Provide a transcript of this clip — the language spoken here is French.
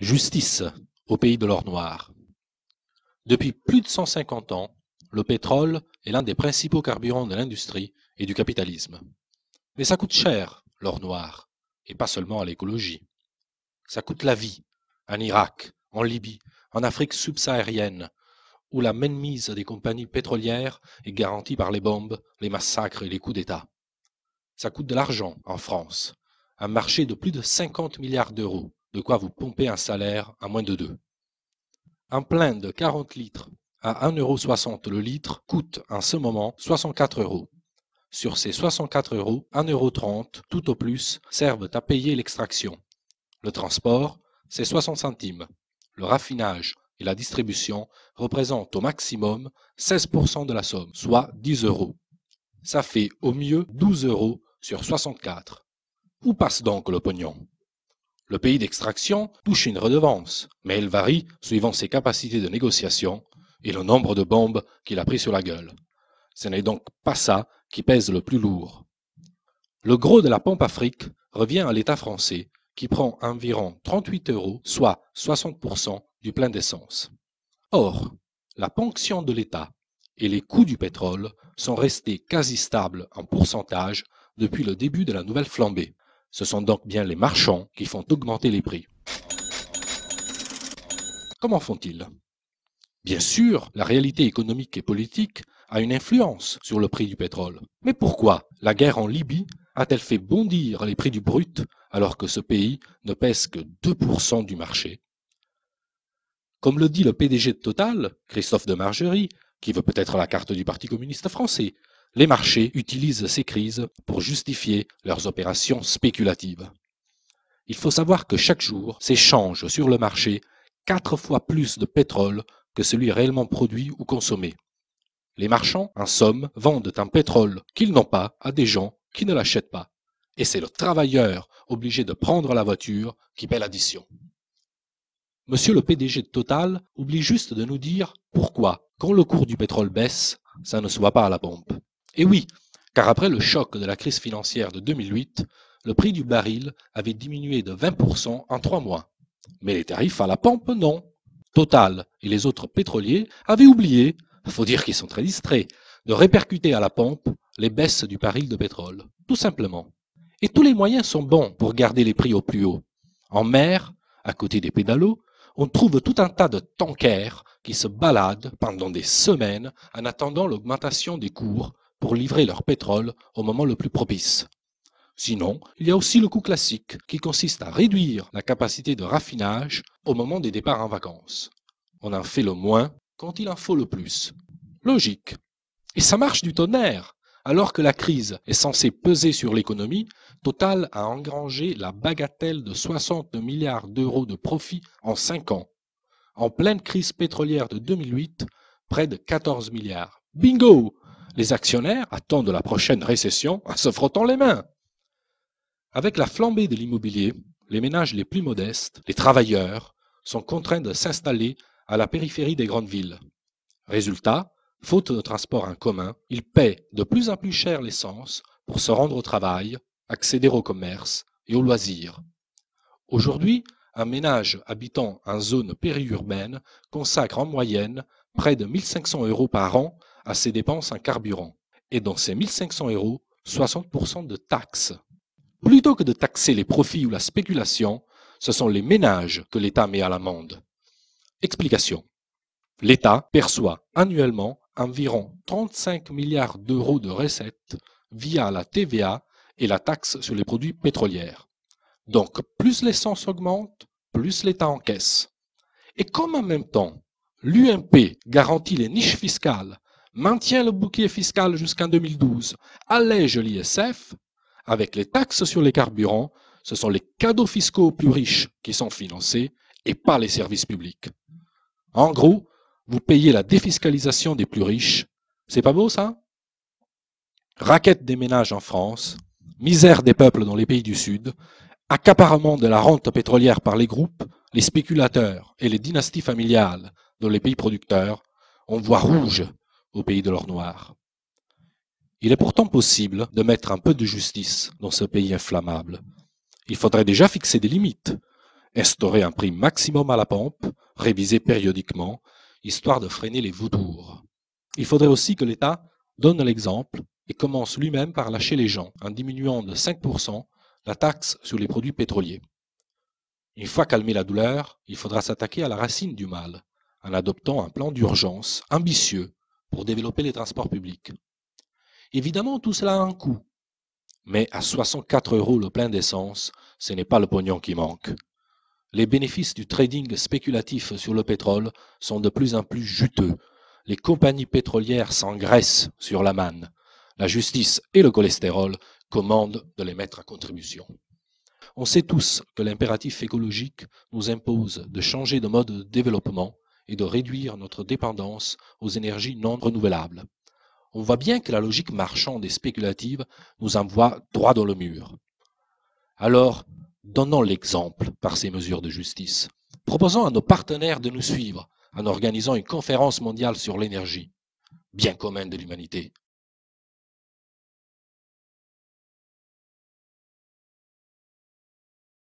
Justice au pays de l'or noir. Depuis plus de 150 ans, le pétrole est l'un des principaux carburants de l'industrie et du capitalisme. Mais ça coûte cher, l'or noir, et pas seulement à l'écologie. Ça coûte la vie, en Irak, en Libye, en Afrique subsaharienne, où la mainmise des compagnies pétrolières est garantie par les bombes, les massacres et les coups d'État. Ça coûte de l'argent en France, un marché de plus de 50 milliards d'euros, de quoi vous pomper un salaire à moins de 2. Un plein de 40 litres à 1,60 € le litre coûte en ce moment 64 euros. Sur ces 64 euros, 1,30 € tout au plus servent à payer l'extraction. Le transport, c'est 60 centimes. Le raffinage et la distribution représentent au maximum 16% de la somme, soit 10 euros. Ça fait au mieux 12 euros sur 64. Où passe donc le pognon? Le pays d'extraction touche une redevance, mais elle varie suivant ses capacités de négociation et le nombre de bombes qu'il a pris sur la gueule. Ce n'est donc pas ça qui pèse le plus lourd. Le gros de la pompe Afrique revient à l'État français qui prend environ 38 euros, soit 60% du plein d'essence. Or, la ponction de l'État et les coûts du pétrole sont restés quasi stables en pourcentage depuis le début de la nouvelle flambée. Ce sont donc bien les marchands qui font augmenter les prix. Comment font-ils? Bien sûr, la réalité économique et politique a une influence sur le prix du pétrole. Mais pourquoi la guerre en Libye a-t-elle fait bondir les prix du brut alors que ce pays ne pèse que 2% du marché? Comme le dit le PDG de Total, Christophe Demargerie, qui veut peut-être la carte du Parti communiste français, les marchés utilisent ces crises pour justifier leurs opérations spéculatives. Il faut savoir que chaque jour s'échange sur le marché 4 fois plus de pétrole que celui réellement produit ou consommé. Les marchands, en somme, vendent un pétrole qu'ils n'ont pas à des gens qui ne l'achètent pas. Et c'est le travailleur obligé de prendre la voiture qui paie l'addition. Monsieur le PDG de Total oublie juste de nous dire pourquoi, quand le cours du pétrole baisse, ça ne se voit pas à la pompe. Et oui, car après le choc de la crise financière de 2008, le prix du baril avait diminué de 20% en 3 mois. Mais les tarifs à la pompe, non. Total et les autres pétroliers avaient oublié, faut dire qu'ils sont très distraits, de répercuter à la pompe les baisses du baril de pétrole, tout simplement. Et tous les moyens sont bons pour garder les prix au plus haut. En mer, à côté des pédalos, on trouve tout un tas de tankers qui se baladent pendant des semaines en attendant l'augmentation des cours pour livrer leur pétrole au moment le plus propice. Sinon, il y a aussi le coût classique qui consiste à réduire la capacité de raffinage au moment des départs en vacances. On en fait le moins quand il en faut le plus. Logique. Et ça marche du tonnerre. Alors que la crise est censée peser sur l'économie, Total a engrangé la bagatelle de 60 milliards d'euros de profit en 5 ans. En pleine crise pétrolière de 2008, près de 14 milliards. Bingo! Les actionnaires attendent la prochaine récession en se frottant les mains. Avec la flambée de l'immobilier, les ménages les plus modestes, les travailleurs, sont contraints de s'installer à la périphérie des grandes villes. Résultat, faute de transport en commun, ils paient de plus en plus cher l'essence pour se rendre au travail, accéder au commerce et aux loisirs. Aujourd'hui, un ménage habitant en zone périurbaine consacre en moyenne près de 1 500 euros par an à ses dépenses en carburant. Et dans ces 1 500 euros, 60% de taxes. Plutôt que de taxer les profits ou la spéculation, ce sont les ménages que l'État met à l'amende. Explication. L'État perçoit annuellement environ 35 milliards d'euros de recettes via la TVA et la taxe sur les produits pétroliers. Donc, plus l'essence augmente, plus l'État encaisse. Et comme en même temps, l'UMP garantit les niches fiscales, maintient le bouclier fiscal jusqu'en 2012, allège l'ISF, avec les taxes sur les carburants, ce sont les cadeaux fiscaux aux plus riches qui sont financés et pas les services publics. En gros, vous payez la défiscalisation des plus riches. C'est pas beau ça? Raquette des ménages en France, misère des peuples dans les pays du Sud, accaparement de la rente pétrolière par les groupes, les spéculateurs et les dynasties familiales dans les pays producteurs, on voit rouge au pays de l'or noir. Il est pourtant possible de mettre un peu de justice dans ce pays inflammable. Il faudrait déjà fixer des limites Instaurer un prix maximum à la pompe, révisé périodiquement, histoire de freiner les vautours. Il faudrait aussi que l'État donne l'exemple et commence lui-même par lâcher les gens en diminuant de 5% la taxe sur les produits pétroliers. Une fois calmée la douleur, il faudra s'attaquer à la racine du mal en adoptant un plan d'urgence ambitieux pour développer les transports publics. Évidemment, tout cela a un coût, mais à 64 € le plein d'essence, ce n'est pas le pognon qui manque. Les bénéfices du trading spéculatif sur le pétrole sont de plus en plus juteux. Les compagnies pétrolières s'engraissent sur la manne. La justice et le cholestérol commandent de les mettre à contribution. On sait tous que l'impératif écologique nous impose de changer de mode de développement et de réduire notre dépendance aux énergies non renouvelables. On voit bien que la logique marchande et spéculative nous envoie droit dans le mur. Alors, donnons l'exemple par ces mesures de justice. Proposons à nos partenaires de nous suivre en organisant une conférence mondiale sur l'énergie, bien commun de l'humanité.